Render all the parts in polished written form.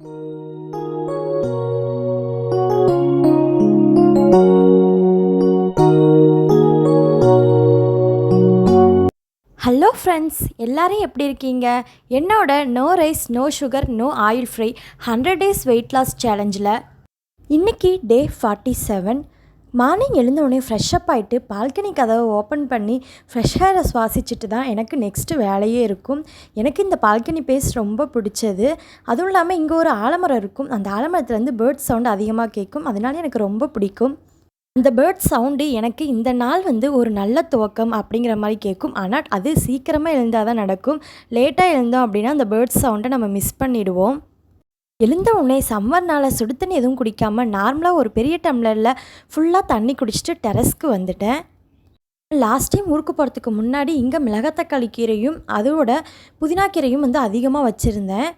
Hello friends, எல்லோரும் எப்படி இருக்கீங்க? என்னோட no rice no sugar no oil fry 100 days weight loss சேலஞ்சில் இன்றைக்கி டே 47. மார்னிங் எழுந்தவுடனே ஃப்ரெஷ்அப் ஆகிட்டு பால்கனி கதவை ஓப்பன் பண்ணி ஃப்ரெஷ் ஏரை சுவாசிச்சுட்டு தான் எனக்கு நெக்ஸ்ட்டு வேலையே இருக்கும். எனக்கு இந்த பால்கனி பேஸ் ரொம்ப பிடிச்சது. அதுவும் இல்லாமல் இங்கே ஒரு ஆலமரம் இருக்கும். அந்த ஆலமரத்துலேருந்து பேர்ட் சவுண்ட் அதிகமாக கேட்கும். அதனால எனக்கு ரொம்ப பிடிக்கும். அந்த பேர்ட் சவுண்டு எனக்கு இந்த நாள் ஒரு நல்ல துவக்கம் அப்படிங்கிற மாதிரி கேட்கும். ஆனால் அது சீக்கிரமாக எழுந்தால் தான் நடக்கும். லேட்டாக எழுந்தோம் அப்படின்னா அந்த பேர்ட் சவுண்டை நம்ம மிஸ் பண்ணிவிடுவோம். எழுந்த உடனே சம்மர்னால் சுடு தண்ணி எதுவும் குடிக்காமல் நார்மலாக ஒரு பெரிய டம்ளரில் ஃபுல்லாக தண்ணி குடிச்சிட்டு டெரஸ்க்கு வந்துட்டேன். லாஸ்ட் டைம் ஊருக்கு போகிறதுக்கு முன்னாடி இங்கே மிளகாத்தக்காளி கீரையும் அதோட புதினா கீரையும் அதிகமாக வச்சுருந்தேன்.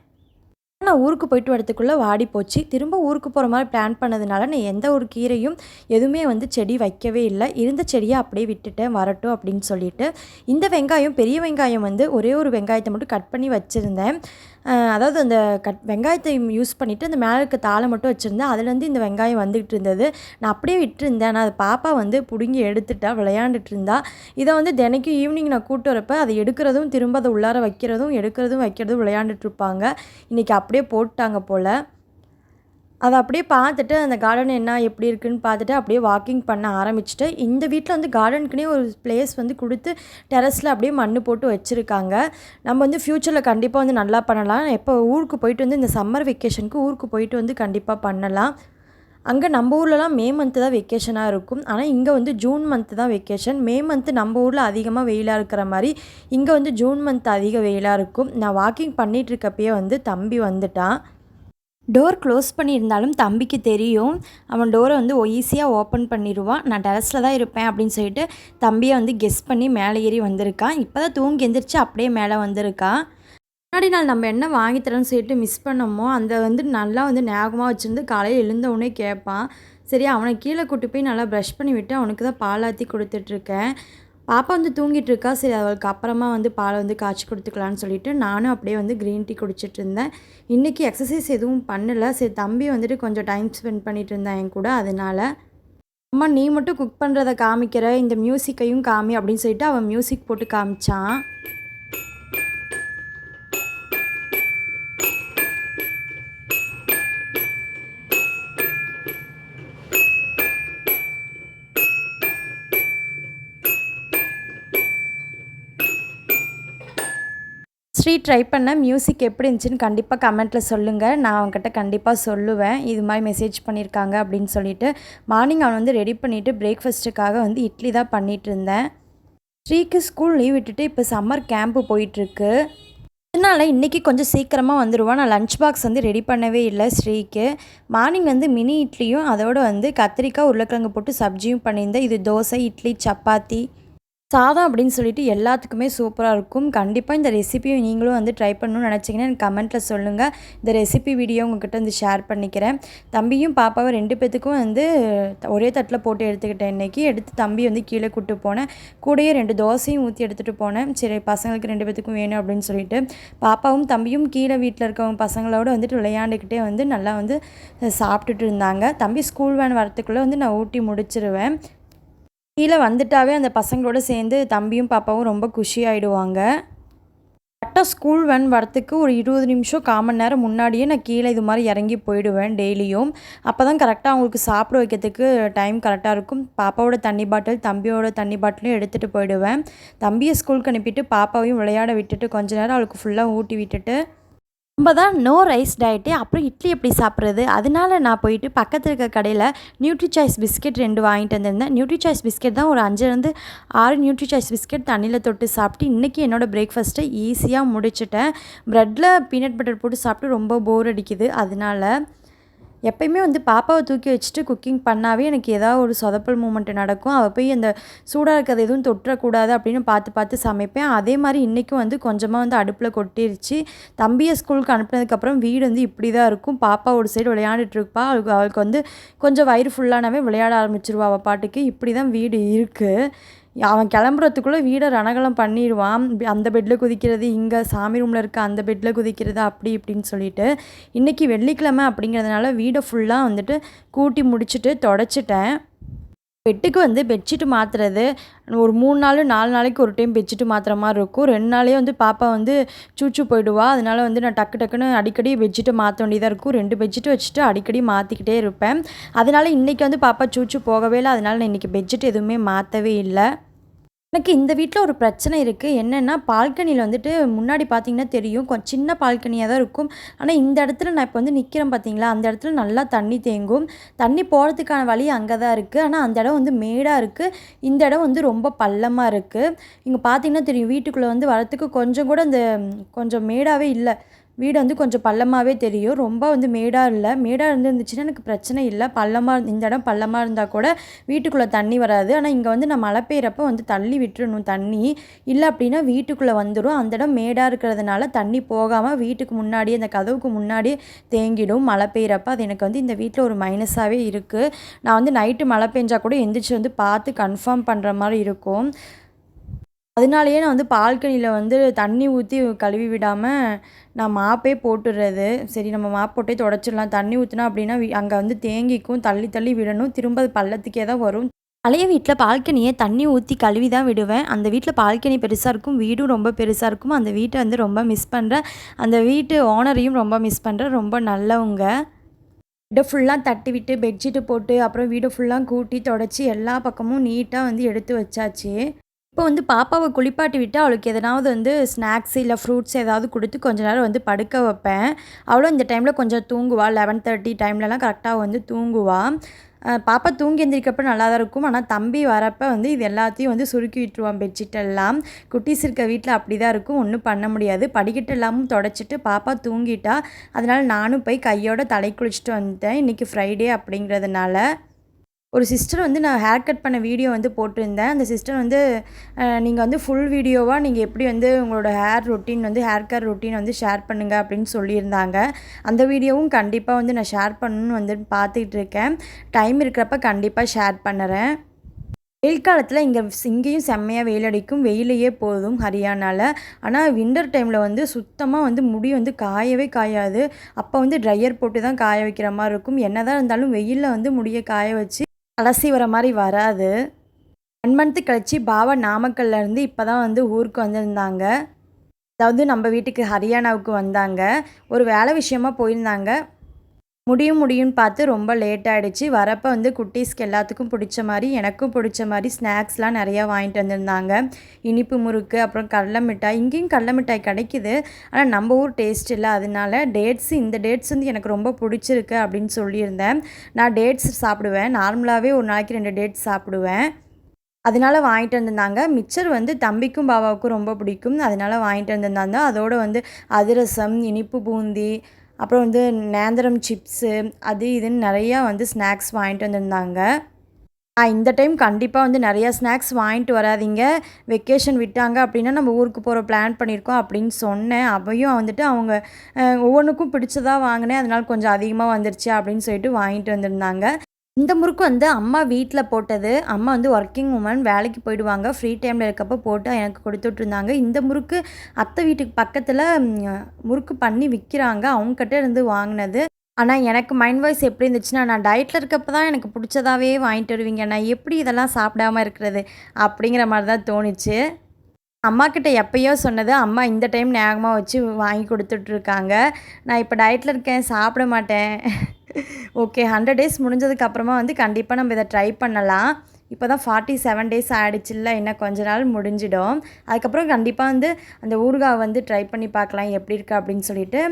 நான் ஊருக்கு போயிட்டு வரதுக்குள்ளே வாடி போச்சு. திரும்ப ஊருக்கு போகிற மாதிரி பிளான் பண்ணதுனால நான் எந்த ஒரு கீரையும் எதுவுமே செடி வைக்கவே இல்லை. இருந்த செடியை அப்படியே விட்டுட்டேன், வரட்டும் அப்படின்னு சொல்லிட்டு. இந்த வெங்காயம், பெரிய வெங்காயம் ஒரே ஒரு வெங்காயத்தை மட்டும் கட் பண்ணி வச்சுருந்தேன். அதாவது அந்த வெங்காயத்தை யூஸ் பண்ணிவிட்டு அந்த மேலே இருக்க தாளை மட்டும் வச்சுருந்தேன். அதுலேருந்து இந்த வெங்காயம் வந்துக்கிட்டு இருந்தது. நான் அப்படியே விட்டுருந்தேன். ஆனால் அது பாப்பா பிடுங்கி எடுத்துட்டா, விளையாண்டுட்டு இருந்தா. இதை தினைக்கும் ஈவினிங் நான் கூட்டு வரப்போ அதை எடுக்கிறதும் திரும்ப அதை உள்ளார வைக்கிறதும் வைக்கிறதும் விளையாண்டுட்டு இருப்பாங்க. இன்றைக்கி அப்படியே போட்டாங்க போல். அதை அப்படியே பார்த்துட்டு அந்த கார்டன் என்ன எப்படி இருக்குதுன்னு பார்த்துட்டு அப்படியே வாக்கிங் பண்ண ஆரம்பிச்சுட்டு, இந்த வீட்டில் கார்டனுக்குனே ஒரு பிளேஸ் கொடுத்து டெரஸில் அப்படியே மண் போட்டு வச்சுருக்காங்க. நம்ம ஃப்யூச்சரில் கண்டிப்பாக நல்லா பண்ணலாம். எப்போ ஊருக்கு போயிட்டு இந்த சம்மர் வெக்கேஷனுக்கு ஊருக்கு போயிட்டு கண்டிப்பாக பண்ணலாம். அங்கே நம்ம ஊர்லலாம் மே மந்த்து தான் வெக்கேஷனாக இருக்கும். ஆனால் இங்கே ஜூன் மந்த்து தான் வெக்கேஷன். மே மந்த்து நம்ம ஊரில் அதிகமாக வெயிலாக இருக்கிற மாதிரி இங்கே ஜூன் மந்த் அதிக வெயிலாக இருக்கும். நான் வாக்கிங் பண்ணிகிட்ருக்கப்பயே தம்பி வந்துட்டான். டோர் க்ளோஸ் பண்ணியிருந்தாலும் தம்பிக்கு தெரியும். அவன் டோரை ஈஸியாக ஓப்பன் பண்ணிடுவான். நான் டெரஸில் தான் இருப்பேன் அப்படின்னு சொல்லிட்டு தம்பியை கெஸ் பண்ணி மேலே ஏறி வந்திருக்கான். இப்போ தான் தூங்கி எந்திரிச்சு அப்படியே மேலே வந்திருக்கான். முன்னாடி நாள் நம்ம என்ன வாங்கி தரோன்னு சொல்லிட்டு மிஸ் பண்ணோமோ அந்த நல்லா ஞாபகமாக வச்சுருந்து காலையில் எழுந்தவுடனே கேட்பான். சரி, அவனை கீழே கூட்டி போய் நல்லா ப்ரஷ் பண்ணி விட்டு அவனுக்கு தான் பாலாற்றி கொடுத்துட்ருக்கேன். பாப்பா தூங்கிட்டு இருக்கா. சரி, அவளுக்கு அப்புறமா பாலை காய்ச்சி கொடுத்துக்கலான்னு சொல்லிட்டு நானும் அப்படியே க்ரீன் டீ குடிச்சிட்டு இருந்தேன். இன்றைக்கி எக்ஸசைஸ் எதுவும் பண்ணலை. சரி, தம்பி கொஞ்சம் டைம் ஸ்பெண்ட் பண்ணிகிட்டு இருந்தேன் என் கூட. அதனால் அம்மா நீ மட்டும் குக் பண்ணுறதை காமிக்கிற, இந்த மியூசிக்கையும் காமி அப்படின்னு சொல்லிட்டு அவன் மியூசிக் போட்டு காமிச்சான். ட்ரை பண்ண மியூசிக் எப்படி இருந்துச்சுன்னு கண்டிப்பாக கமெண்ட்டில் சொல்லுங்கள். நான் அவங்ககிட்ட கண்டிப்பாக சொல்லுவேன், இது மாதிரி மெசேஜ் பண்ணியிருக்காங்க அப்படின்னு சொல்லிட்டு. மார்னிங் அவன் ரெடி பண்ணிவிட்டு பிரேக்ஃபாஸ்ட்டுக்காக இட்லி தான் பண்ணிகிட்டு இருந்தேன். ஸ்ரீக்கு ஸ்கூல் லீவ் விட்டுட்டு இப்போ சம்மர் கேம்ப்பு போயிட்டுருக்கு. அதனால் இன்றைக்கி கொஞ்சம் சீக்கிரமாக வந்துடுவான். நான் லஞ்ச் பாக்ஸ் ரெடி பண்ணவே இல்லை ஸ்ரீக்கு. மார்னிங் மினி இட்லியும் அதோடு கத்திரிக்காய் உருளைக்கிழங்கு போட்டு சப்ஜியும் பண்ணியிருந்தேன். இது தோசை, இட்லி, சப்பாத்தி, சாதம் அப்படின்னு சொல்லிட்டு எல்லாத்துக்குமே சூப்பராக இருக்கும். கண்டிப்பாக இந்த ரெசிபியை நீங்களும் ட்ரை பண்ணணும்னு நினச்சிங்கன்னா எனக்கு கமெண்ட்டில் சொல்லுங்கள். இந்த ரெசிபி வீடியோ உங்கள்கிட்ட ஷேர் பண்ணிக்கிறேன். தம்பியும் பாப்பாவை 2 பேத்துக்கும் ஒரே தட்டில் போட்டு எடுத்துக்கிட்டேன். இன்றைக்கி எடுத்து தம்பி கீழே கூப்பிட்டு போனேன். கூடயே 2 தோசையும் ஊற்றி எடுத்துகிட்டு போனேன். சரி, பசங்களுக்கு 2 பேத்துக்கும் வேணும் அப்படின்னு சொல்லிட்டு பாப்பாவும் தம்பியும் கீழே வீட்டில் இருக்கவங்க பசங்களோடு விளையாண்டுக்கிட்டே நல்லா சாப்பிட்டுட்டு இருந்தாங்க. தம்பி ஸ்கூல் வேன் வரத்துக்குள்ளே நான் ஊட்டி முடிச்சிருவேன். கீழே வந்துட்டாவே அந்த பசங்களோட சேர்ந்து தம்பியும் பாப்பாவும் ரொம்ப குஷியாகிடுவாங்க. கரெக்டாக ஸ்கூல் வேன் வரத்துக்கு ஒரு 20 நிமிஷம் 1/4 மணி நேரம் முன்னாடியே நான் கீழே இது மாதிரி இறங்கி போயிடுவேன் டெய்லியும். அப்போ தான் கரெக்டாக அவங்களுக்கு சாப்பிட வைக்கிறதுக்கு டைம் கரெக்டாக இருக்கும். பாப்பாவோட தண்ணி பாட்டில், தம்பியோட தண்ணி பாட்டிலும் எடுத்துகிட்டு போயிடுவேன். தம்பியை ஸ்கூலுக்கு அனுப்பிட்டு பாப்பாவையும் விளையாட விட்டுட்டு கொஞ்ச நேரம் அவளுக்கு ஃபுல்லாக ஊட்டி விட்டுட்டு நம்ம தான் நோ ரைஸ் டயட்டு. அப்புறம் இட்லி எப்படி சாப்பிட்றது? அதனால நான் போயிட்டு பக்கத்தில் இருக்க கடையில் நியூட்ரி சாய்ஸ் பிஸ்கெட் 2 வாங்கிட்டு வந்திருந்தேன். நியூட்ரி சாய்ஸ் பிஸ்கெட் தான் ஒரு 5லேருந்து 6 நியூட்ரி சாய்ஸ் பிஸ்கெட் தண்ணியில் தொட்டு சாப்பிட்டு இன்றைக்கி என்னோடய பிரேக்ஃபாஸ்ட்டை ஈஸியாக முடிச்சிட்டேன். ப்ரெட்டில் பீனட் பட்டர் போட்டு சாப்பிட்டு ரொம்ப போர் அடிக்குது. அதனால் எப்பயுமே பாப்பாவை தூக்கி வச்சுட்டு குக்கிங் பண்ணாவே எனக்கு ஏதாவது ஒரு சொதப்பல் மூமெண்ட் நடக்கும். அவள் போய் அந்த சூடாக இருக்கிறது எதுவும் தொட்டுறக்கூடாது அப்படின்னு பார்த்து சமைப்பேன். அதே மாதிரி இன்றைக்கும் கொஞ்சமாக அடுப்பில் கொட்டிருச்சு. தம்பியை ஸ்கூலுக்கு அனுப்புனதுக்கப்புறம் வீடு இப்படி தான் இருக்கும். பாப்பா ஒரு சைடு விளையாண்டுட்ருப்பா. அவளுக்கு கொஞ்சம் வயிறு ஃபுல்லானாவே விளையாட ஆரம்பிச்சிருவா அவள் பாட்டுக்கு. இப்படி தான் வீடு இருக்குது. அவன் கிளம்புறதுக்குள்ளே வீடை ரணகலம் பண்ணிடுவான். அந்த பெட்டில் குதிக்கிறது, இங்கே சாமி ரூமில் இருக்க அந்த பெட்டில் குதிக்கிறது, அப்படி இப்படின்னு சொல்லிட்டு. இன்றைக்கி வெள்ளிக்கிழமை அப்படிங்கிறதுனால வீடை ஃபுல்லாக வந்துட்டு கூட்டி முடிச்சுட்டு தொடச்சிட்டேன். பெட்டுக்கு வந்து பெட்ஷீட்டு மாற்றுறது ஒரு 3 நாள் 4 நாளைக்கு ஒரு டைம் பெட்ஷீட்டு மாற்றுற மாதிரி இருக்கும். 2 நாளே வந்து பாப்பா வந்து சூச்சு போயிடுவா. அதனால வந்து நான் டக்கு டக்குன்னு அடிக்கடி பெட்ஷீட்டை மாற்ற வேண்டியதாக இருக்கும். 2 பெட்ஷீட்டு வச்சுட்டு அடிக்கடி மாற்றிக்கிட்டே இருப்பேன். அதனால இன்றைக்கி வந்து பாப்பா சூச்சு போகவே இல்லை. அதனால நான் இன்றைக்கி பெட்ஷீட் எதுவுமே மாற்றவே இல்லை. எனக்கு இந்த வீட்டில் ஒரு பிரச்சனை இருக்குது. என்னென்னா பால்கனியில் வந்துட்டு முன்னாடி பார்த்தீங்கன்னா தெரியும், கொஞ்சம் சின்ன பால்கனியாக தான் இருக்கும். ஆனால் இந்த இடத்துல நான் இப்போ வந்து நிற்கிறேன் பார்த்தீங்களா, அந்த இடத்துல நல்லா தண்ணி தேங்கும். தண்ணி போகிறதுக்கான வழி அங்கே தான் இருக்குது. ஆனால் அந்த இடம் வந்து மேடாக இருக்குது. இந்த இடம் வந்து ரொம்ப பள்ளமாக இருக்குது. இங்கே பார்த்தீங்கன்னா தெரியும், வீட்டுக்குள்ளே வந்து வரத்துக்கு கொஞ்சம் கூட இந்த கொஞ்சம் மேடாகவே இல்லை. வீடு வந்து கொஞ்சம் பள்ளமாகவே தெரியும். ரொம்ப வந்து மேடாக இல்லை. மேடாக இருந்துச்சுன்னா எனக்கு பிரச்சனை இல்லை. இந்த இடம் பள்ளமாக இருந்தால் கூட வீட்டுக்குள்ளே தண்ணி வராது. ஆனால் இங்கே வந்து நான் மழை பெய்கிறப்ப வந்து தள்ளி விட்டுறணும் தண்ணி. இல்லை அப்படின்னா வீட்டுக்குள்ளே வந்துடும். அந்த இடம் மேடாக இருக்கிறதுனால தண்ணி போகாமல் வீட்டுக்கு முன்னாடியே அந்த கதவுக்கு முன்னாடியே தேங்கிடும் மழை பெய்கிறப்ப. அது எனக்கு வந்து இந்த வீட்டில் ஒரு மைனஸாகவே இருக்குது. நான் வந்து நைட்டு மழை பெஞ்சால் கூட எந்திரிச்சு வந்து பார்த்து கன்ஃபார்ம் பண்ணுற மாதிரி இருக்கும். அதனாலேயே நான் வந்து பால்கனியில் வந்து தண்ணி ஊற்றி கழுவி விடாமல் நான் மாப்பே போட்டுடுறது. சரி, நம்ம மாப் போட்டே தொடச்சிடலாம். தண்ணி ஊற்றினா அப்படின்னா அங்கே வந்து தேங்கிக்கும். தள்ளி தள்ளி விடணும். திரும்ப பள்ளத்துக்கே தான் வரும். பழைய வீட்டில் பால்கனியை தண்ணி ஊற்றி கழுவி தான் விடுவேன். அந்த வீட்டில் பால்கனி பெருசாக இருக்கும். வீடும் ரொம்ப பெருசாக இருக்கும். அந்த வீட்டை வந்து ரொம்ப மிஸ் பண்ணுறேன். அந்த வீட்டு ஓனரையும் ரொம்ப மிஸ் பண்ணுறேன். ரொம்ப நல்லவங்க. வீடை ஃபுல்லாக தட்டி விட்டு பெட்ஷீட்டு போட்டு அப்புறம் வீடை ஃபுல்லாக கூட்டி தொடச்சி எல்லா பக்கமும் நீட்டாக வந்து எடுத்து வச்சாச்சு. இப்போ வந்து பாப்பாவை குளிப்பாட்டி விட்டு அவளுக்கு எதனாவது வந்து ஸ்நாக்ஸ் இல்லை ஃப்ரூட்ஸ் ஏதாவது கொடுத்து கொஞ்ச நேரம் வந்து படுக்க வைப்பேன். அவளும் இந்த டைமில் கொஞ்சம் தூங்குவாள். 11:30 டைம்லலாம் கரெக்டாக வந்து தூங்குவாள். பாப்பா தூங்கி எழுந்திரிக்கப்போ நல்லா தான் இருக்கும். ஆனால் தம்பி வரப்போ வந்து இது எல்லாத்தையும் வந்து சுருக்கி விட்டுருவான் பெட்ஷீட்டெல்லாம். குட்டீஸ் இருக்க வீட்டில் அப்படி தான் இருக்கும். ஒன்றும் பண்ண முடியாது. படிக்கட்டு எல்லாமும் தொடச்சிட்டு பாப்பா தூங்கிட்டா. அதனால் நானும் போய் கையோட தலை குளிச்சுட்டு வந்துட்டேன். இன்றைக்கி ஃப்ரைடே அப்படிங்கிறதுனால. ஒரு சிஸ்டர் வந்து நான் ஹேர் கட் பண்ண வீடியோ வந்து போட்டிருந்தேன். அந்த சிஸ்டர் வந்து நீங்கள் வந்து ஃபுல் வீடியோவாக நீங்கள் எப்படி வந்து உங்களோட ஹேர் கேர் ரொட்டீன் வந்து ஷேர் பண்ணுங்கள் அப்படின்னு சொல்லியிருந்தாங்க. அந்த வீடியோவும் கண்டிப்பாக வந்து நான் ஷேர் பண்ணணும்னு வந்து பார்த்துக்கிட்டு இருக்கேன். டைம் இருக்கிறப்ப கண்டிப்பாக ஷேர் பண்ணுறேன். வெயில் காலத்தில் இங்கேயும் செம்மையாக வெயில் அடிக்கும். வெயிலையே போதும் ஹரியானாவில். ஆனால் வின்டர் டைமில் வந்து சுத்தமாக வந்து முடி வந்து காயவே காயாது. அப்போ வந்து ட்ரையர் போட்டு தான் காய வைக்கிற மாதிரி இருக்கும். என்ன தான் இருந்தாலும் வெயிலில் வந்து முடியை காய வச்சு அலசி வர மாதிரி வராது. 1 மந்த்து கழிச்சு பாவா நாமக்கல்லேருந்து இப்போ தான் வந்து ஊருக்கு வந்திருந்தாங்க. அதாவது நம்ம வீட்டுக்கு ஹரியானாவுக்கு வந்தாங்க. ஒரு வேலை விஷயமா போயிருந்தாங்க. முடியும்னு பார்த்து ரொம்ப லேட் ஆகிடுச்சு. வரப்போ வந்து குட்டீஸ்க்கு எல்லாத்துக்கும் பிடிச்ச மாதிரி எனக்கும் பிடிச்ச மாதிரி ஸ்நாக்ஸ்லாம் நிறையா வாங்கிட்டு வந்திருந்தாங்க. இனிப்பு முறுக்கு, அப்புறம் கடலை மிட்டாய். இங்கேயும் கடலை மிட்டாய் கிடைக்கிது. ஆனால் நம்ம ஊர் டேஸ்ட் இல்லை. அதனால இந்த டேட்ஸ் வந்து எனக்கு ரொம்ப பிடிச்சிருக்கு அப்படின்னு சொல்லியிருந்தேன். நான் டேட்ஸ் சாப்பிடுவேன். நார்மலாகவே ஒரு நாளைக்கு 2 டேட்ஸ் சாப்பிடுவேன். அதனால வாங்கிட்டு வந்திருந்தாங்க. மிச்சர் வந்து தம்பிக்கும் பாபாவுக்கும் ரொம்ப பிடிக்கும். அதனால வாங்கிட்டு வந்திருந்தாங்க. அதோடு வந்து அதிரசம், இனிப்பு பூந்தி, அப்புறம் வந்து நேந்திரம் சிப்ஸு, அது இதுன்னு நிறையா வந்து ஸ்நாக்ஸ் வாங்கிட்டு வந்திருந்தாங்க. இந்த டைம் கண்டிப்பாக வந்து நிறையா ஸ்நாக்ஸ் வாங்கிட்டு வராதீங்க. வெக்கேஷன் விட்டாங்க அப்படின்னா நம்ம ஊருக்கு போகிற பிளான் பண்ணியிருக்கோம் அப்படின்னு சொன்னேன். அவையும் வந்துட்டு அவங்க ஒவ்வொன்றுக்கும் பிடிச்சதாக வாங்கினேன். அதனால் கொஞ்சம் அதிகமாக வந்துருச்சு அப்படின்னு சொல்லிட்டு வாங்கிட்டு வந்திருந்தாங்க. இந்த முறுக்கு வந்து அம்மா வீட்டில் போட்டது. அம்மா வந்து ஒர்க்கிங் உமன், வேலைக்கு போயிடுவாங்க. ஃப்ரீ டைமில் இருக்கப்போ போட்டு எனக்கு கொடுத்துட்ருந்தாங்க. இந்த முறுக்கு அத்தை வீட்டுக்கு பக்கத்தில் முறுக்கு பண்ணி விற்கிறாங்க. அவங்கக்கிட்ட இருந்து வாங்கினது. ஆனால் எனக்கு மைண்ட் வாய்ஸ் எப்படி இருந்துச்சுன்னா, நான் டயட்டில் இருக்கப்போ தான் எனக்கு பிடிச்சதாகவே வாங்கிட்டு வருவீங்க, நான் எப்படி இதெல்லாம் சாப்பிடாமல் இருக்கிறது அப்படிங்கிற மாதிரி தான் தோணுச்சு. அம்மாக்கிட்ட எப்போயோ சொன்னது அம்மா இந்த டைம் ஞாபகமாக வச்சு வாங்கி கொடுத்துட்ருக்காங்க. நான் இப்போ டயட்டில் இருக்கேன், சாப்பிட மாட்டேன். ஓகே, 100 டேஸ் முடிஞ்சதுக்கப்புறமா வந்து கண்டிப்பாக நம்ம இதை ட்ரை பண்ணலாம். இப்போ தான் 47 டேஸ் ஆகிடுச்சில்ல, இன்னும் கொஞ்ச நாள் முடிஞ்சிடும். அதுக்கப்புறம் கண்டிப்பாக வந்து அந்த ஊறுகாய் வந்து ட்ரை பண்ணி பார்க்கலாம் எப்படி இருக்குது அப்படின்னு சொல்லிட்டு.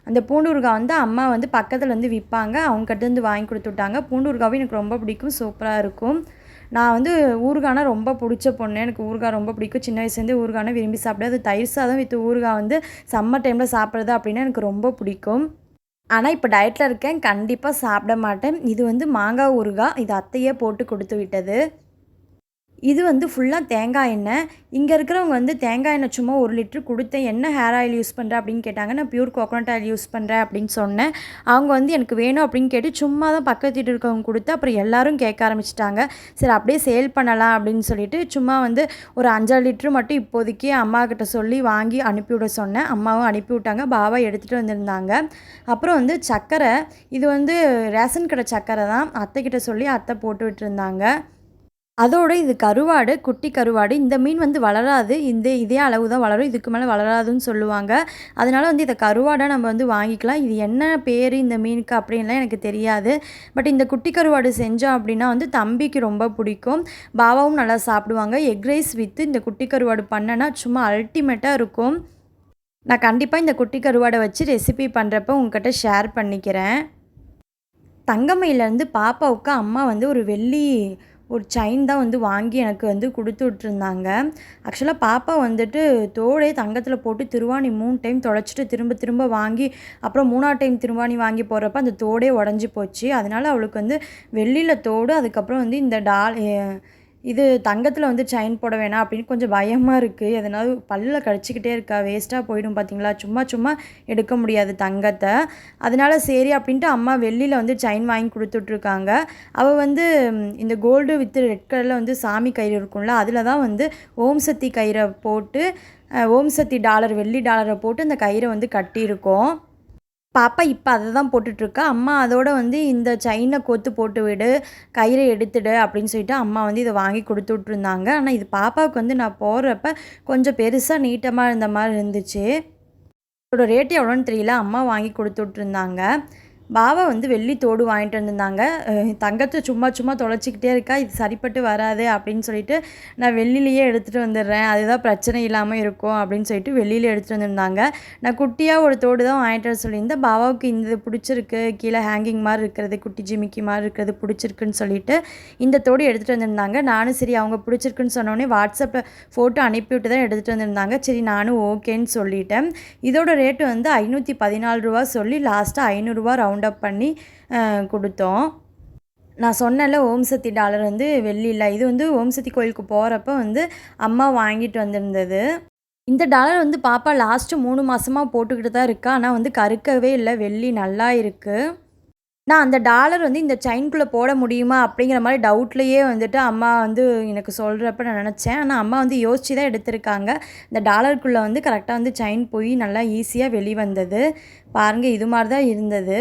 அந்த பூண்டு ஊறுகாய் வந்து அம்மா வந்து பக்கத்தில் வந்து விற்பாங்க. அவங்ககிட்ட வந்து வாங்கி கொடுத்து விட்டாங்க. பூண்டு ஊறுகாவும் எனக்கு ரொம்ப பிடிக்கும், சூப்பராக இருக்கும். நான் வந்து ஊறுகாய்னா ரொம்ப பிடிச்ச பொண்ணு. எனக்கு ஊறுகாய் ரொம்ப பிடிக்கும். சின்ன வயசுலேருந்தே ஊறுகாய்னா விரும்பி சாப்பிடுவேன். அது தயிர் சாதம் வித் ஊறுகாய் வந்து சம்மர் டைமில் சாப்பிட்றது அப்படின்னா எனக்கு ரொம்ப பிடிக்கும். ஆனால் இப்போ டயட்டில் இருக்கேன், கண்டிப்பாக சாப்பிட மாட்டேன். இது வந்து மாங்காய் ஊறுகாய். இது அத்தையே போட்டு கொடுத்து விட்டது. இது வந்து ஃபுல்லாக தேங்காய் எண்ணெய். இங்கே இருக்கிறவங்க வந்து தேங்காய் எண்ணெய் சும்மா 1 லிட்டர் கொடுத்தேன். என்ன ஹேர் ஆயில் யூஸ் பண்ணுற அப்படின்னு கேட்டாங்க. நான் பியூர் கோகோனட் ஆயில் யூஸ் பண்ணுறேன் அப்படின்னு சொன்னேன். அவங்க வந்து எனக்கு வேணும் அப்படின்னு கேட்டு சும்மா தான் பக்கத்து வீட்டு இருக்கவங்க கொடுத்து அப்புறம் எல்லோரும் கேட்க ஆரம்பிச்சிட்டாங்க. சரி அப்படியே சேல் பண்ணலாம் அப்படின்னு சொல்லிட்டு சும்மா வந்து ஒரு 5 லிட்டரு மட்டும் இப்போதைக்கு அம்மா கிட்ட சொல்லி வாங்கி அனுப்பிவிட சொன்னேன். அம்மாவும் அனுப்பி விட்டாங்க. பாபா எடுத்துகிட்டு வந்திருந்தாங்க. அப்புறம் வந்து சர்க்கரை, இது வந்து ரேஷன் கடை சர்க்கரை தான். அத்தைக்கிட்ட சொல்லி அத்தை போட்டு விட்டுருந்தாங்க. அதோடு இது கருவாடு, குட்டி கருவாடு. இந்த மீன் வந்து வளராது, இதே அளவு தான் வளரும், இதுக்கு மேலே வளராதுன்னு சொல்லுவாங்க. அதனால் வந்து இதை கருவாடாக நம்ம வந்து வாங்கிக்கலாம். இது என்ன பேர் இந்த மீனுக்கு அப்படின்லாம் எனக்கு தெரியாது. பட் இந்த குட்டி கருவாடு செஞ்சோம் அப்படின்னா வந்து தம்பிக்கு ரொம்ப பிடிக்கும். பாபாவும் நல்லா சாப்பிடுவாங்க. எக் ரைஸ் வித்து இந்த குட்டி கருவாடு பண்ணேன்னா சும்மா அல்டிமேட்டாக இருக்கும். நான் கண்டிப்பாக இந்த குட்டி கருவாடை வச்சு ரெசிபி பண்ணுறப்ப உங்ககிட்ட ஷேர் பண்ணிக்கிறேன். தங்கமயிலேருந்து பாப்பாவுக்கு அம்மா வந்து ஒரு வெள்ளி ஒரு செயின் தான் வந்து வாங்கி எனக்கு வந்து கொடுத்து விட்ருந்தாங்க. ஆக்சுவலாக பாப்பா வந்துட்டு தோடே தங்கத்தில் போட்டு திருவாணி 3 டைம் தொலைச்சிட்டு திரும்ப திரும்ப வாங்கி அப்புறம் 3ஆவது டைம் திருவாணி வாங்கி போடுறப்ப அந்த தோடே உடஞ்சி போச்சு. அதனால் அவளுக்கு வந்து வெள்ளியில் தோடு, அதுக்கப்புறம் வந்து இந்த இது தங்கத்தில் வந்து செயின் போட வேணாம் அப்படின்னு கொஞ்சம் பயமாக இருக்குது. எதனாவது பல்லில் கடிச்சிக்கிட்டே இருக்கா, வேஸ்ட்டாக போயிடும் பார்த்தீங்களா. சும்மா எடுக்க முடியாது தங்கத்தை. அதனால சரி அப்படின்ட்டு அம்மா வெள்ளியில் வந்து செயின் வாங்கி கொடுத்துட்ருக்காங்க. அவள் வந்து இந்த கோல்டு வித் ரெட் கலரில் வந்து சாமி கயிறு இருக்கும்ல, அதில் தான் வந்து ஓம் சக்தி கயிறை போட்டு ஓம் சக்தி டாலர், வெள்ளி டாலரை போட்டு அந்த கயிறை வந்து கட்டியிருக்கோம். பாப்பா இப்போ அதை தான் போட்டுட்ருக்கா. அம்மா அதோடு வந்து இந்த செயினை கோத்து போட்டு விடு, கயிறை எடுத்துடு அப்படின்னு சொல்லிட்டு அம்மா வந்து இதை வாங்கி கொடுத்து விட்ருந்தாங்க. ஆனால் இது பாப்பாவுக்கு வந்து நான் போடுறப்ப கொஞ்சம் பெருசாக நீட்டமாக இருந்த மாதிரி இருந்துச்சு. இதோட ரேட்டு எவ்வளோன்னு தெரியல. அம்மா வாங்கி கொடுத்து விட்ருந்தாங்க. பாபா வந்து வெள்ளி தோடு வாங்கிட்டு வந்திருந்தாங்க. தங்கத்தை சும்மா தொலைச்சிக்கிட்டே இருக்கா, இது சரிப்பட்டு வராது அப்படின்னு சொல்லிட்டு நான் வெள்ளிலேயே எடுத்துகிட்டு வந்துடுறேன், அதுதான் பிரச்சனை இல்லாமல் இருக்கும் அப்படின்னு சொல்லிட்டு வெளியில் எடுத்துகிட்டு வந்திருந்தாங்க. நான் குட்டியாக ஒரு தோடு தான் வாங்கிட்டு வர சொல்லியிருந்தேன். பாபாவுக்கு இந்த பிடிச்சிருக்கு, கீழே ஹேங்கிங் மாதிரி இருக்கிறது, குட்டி ஜிமிக்கி மாதிரி இருக்கிறது பிடிச்சிருக்குன்னு சொல்லிட்டு இந்த தோடு எடுத்துகிட்டு வந்திருந்தாங்க. நானும் சரி அவங்க பிடிச்சிருக்குன்னு சொன்னோடனே வாட்ஸ்அப்பில் ஃபோட்டோ அனுப்பிவிட்டு தான் எடுத்துகிட்டு வந்திருந்தாங்க. சரி நானும் ஓகேன்னு சொல்லிட்டேன். இதோட ரேட்டு வந்து 514 ரூபா சொல்லி லாஸ்ட்டாக 500 ரூபா ரவுண்ட் அப் பண்ணி கொடுத்தோம். நான் சொன்னேன்ல ஓம் சக்தி டாலர் வந்து வெள்ளியில், இது வந்து ஓம் சக்தி கோயிலுக்கு போகிறப்ப வந்து அம்மா வாங்கிட்டு வந்திருந்தது. இந்த டாலர் வந்து பாப்பா லாஸ்ட்டு 3 மாதமாக போட்டுக்கிட்டு தான் இருக்கா. ஆனால் வந்து கருக்கவே இல்லை, வெள்ளி நல்லா இருக்குது. நான் அந்த டாலர் வந்து இந்த செயின்குள்ளே போட முடியுமா அப்படிங்கிற மாதிரி டவுட்லேயே வந்துட்டு அம்மா வந்து எனக்கு சொல்கிறப்ப நான் நினச்சேன். ஆனால் அம்மா வந்து யோசித்து தான் எடுத்திருக்காங்க. இந்த டாலருக்குள்ளே வந்து கரெக்டாக வந்து செயின் போய் நல்லா ஈஸியாக வெளிவந்தது. பாருங்கள், இது மாதிரி தான் இருந்தது.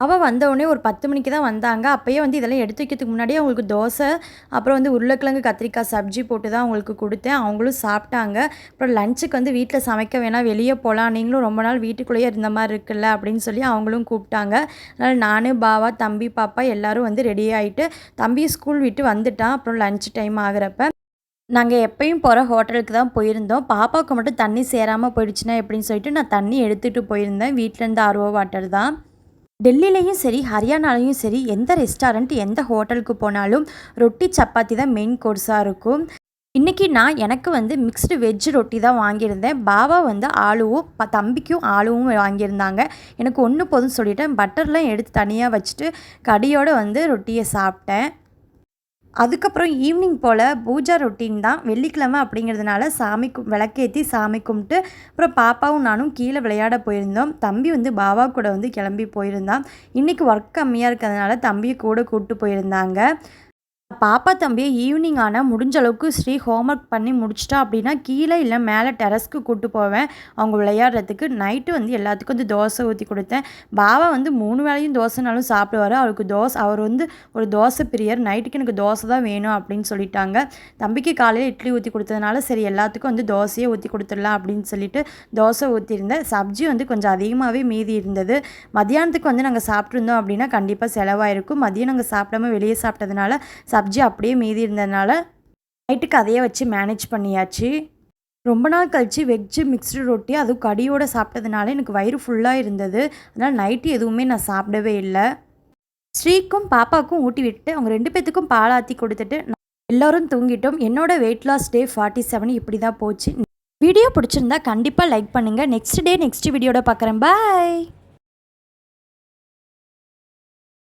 அவள் வந்தவுடனே ஒரு 10 மணிக்கு தான் வந்தாங்க. அப்போயே வந்து இதெல்லாம் எடுத்து வைக்கிறதுக்கு முன்னாடியே அவங்களுக்கு தோசை, அப்புறம் வந்து உருளைக்கிழங்கு கத்திரிக்காய் சப்ஜி போட்டு தான் அவங்களுக்கு கொடுத்தேன். அவங்களும் சாப்பிட்டாங்க. அப்புறம் லஞ்சுக்கு வந்து வீட்டில் சமைக்க வேணாம், வெளியே போகலாம், நீங்களும் ரொம்ப நாள் வீட்டுக்குள்ளேயே இருந்த மாதிரி இருக்குல்ல அப்படின்னு சொல்லி அவங்களும் கூப்பிட்டாங்க. அதனால் நான், பாவா, தம்பி, பாப்பா எல்லோரும் வந்து ரெடி ஆகிட்டு, தம்பி ஸ்கூல் விட்டு வந்துட்டான். அப்புறம் லஞ்ச் டைம் ஆகிறப்ப நாங்கள் எப்பயும் போகிற ஹோட்டலுக்கு தான் போயிருந்தோம். பாப்பாவுக்கு மட்டும் தண்ணி சேராமல் போயிடுச்சுன்னா எப்படின்னு சொல்லிட்டு நான் தண்ணி எடுத்துகிட்டு போயிருந்தேன். வீட்டிலேருந்து RO வாட்டர் தான். டெல்லிலையும் சரி, ஹரியானாலையும் சரி, எந்த ரெஸ்டாரண்ட், எந்த ஹோட்டலுக்கு போனாலும் ரொட்டி சப்பாத்தி தான் மெயின் கோர்ஸாக இருக்கும். இன்றைக்கி நான் எனக்கு வந்து மிக்ஸ்டு வெஜ் ரொட்டி தான் வாங்கியிருந்தேன். பாபா வந்து ஆலுவும் தம்பிக்கும் ஆலுவும் வாங்கியிருந்தாங்க. எனக்கு ஒன்று போதும் சொல்லிவிட்டேன். பட்டர்லாம் எடுத்து தனியாக வச்சுட்டு கடியோடு வந்து ரொட்டியை சாப்பிட்டேன். அதுக்கப்புறம் ஈவினிங் போல் பூஜா ரொட்டீன் தான். வெள்ளிக்கிழமை அப்படிங்கிறதுனால விளக்கேற்றி சாமி கும்பிட்டு அப்புறம் பாப்பாவும் நானும் கீழே விளையாட போயிருந்தோம். தம்பி வந்து பாபா கூட வந்து கிளம்பி போயிருந்தான். இன்றைக்கி ஒர்க் கம்மியாக இருக்கிறதுனால தம்பியை கூட கூப்பிட்டு போயிருந்தாங்க. பாப்பா தம்பியை ஈவினிங் ஆனால் முடிஞ்ச அளவுக்கு ஸ்ரீ ஹோம்ஒர்க் பண்ணி முடிச்சிட்டா அப்படின்னா கீழே இல்லை மேலே டெரஸ்க்கு கூப்பிட்டு போவேன் அவங்க விளையாடுறதுக்கு. நைட்டு வந்து எல்லாத்துக்கும் வந்து தோசை ஊற்றி கொடுத்தேன். பாபா வந்து 3 வேளையும் தோசைனாலும் சாப்பிடுவார். அவர் வந்து ஒரு தோசை பிரியர். நைட்டுக்கு எனக்கு தோசை தான் வேணும் அப்படின்னு சொல்லிட்டாங்க. தம்பிக்கு காலையில் இட்லி ஊற்றி கொடுத்ததுனால சரி எல்லாத்துக்கும் வந்து தோசையே ஊற்றி கொடுத்துடலாம் அப்படின்னு சொல்லிட்டு தோசை ஊற்றிருந்தேன். சப்ஜி வந்து கொஞ்சம் அதிகமாகவே மீதி இருந்தது. மதியானத்துக்கு வந்து நாங்கள் சாப்பிட்ருந்தோம் அப்படின்னா கண்டிப்பாக செலவாயிருக்கும். மதியம் நாங்கள் சாப்பிடாம வெளியே சாப்பிட்டதுனால சப்ஜி அப்படியே மீதி இருந்ததுனால நைட்டுக்கு அதையே வச்சு மேனேஜ் பண்ணியாச்சு. ரொம்ப நாள் கழித்து வெஜ்ஜு மிக்ஸ்டு ரொட்டி அதுவும் கடியோடு சாப்பிட்டதுனால எனக்கு வயிறு ஃபுல்லாக இருந்தது. அதனால் நைட்டு எதுவுமே நான் சாப்பிடவே இல்லை. ஸ்ரீக்கும் பாப்பாவுக்கும் ஊட்டி விட்டு அவங்க 2 பேத்துக்கும் பாலாத்தி கொடுத்துட்டு எல்லோரும் தூங்கிட்டோம். என்னோட வெயிட் லாஸ் டே 47 இப்படி தான் போச்சு. வீடியோ பிடிச்சிருந்தா கண்டிப்பாக லைக் பண்ணுங்கள். நெக்ஸ்ட் வீடியோட பார்க்குறேன். பாய்.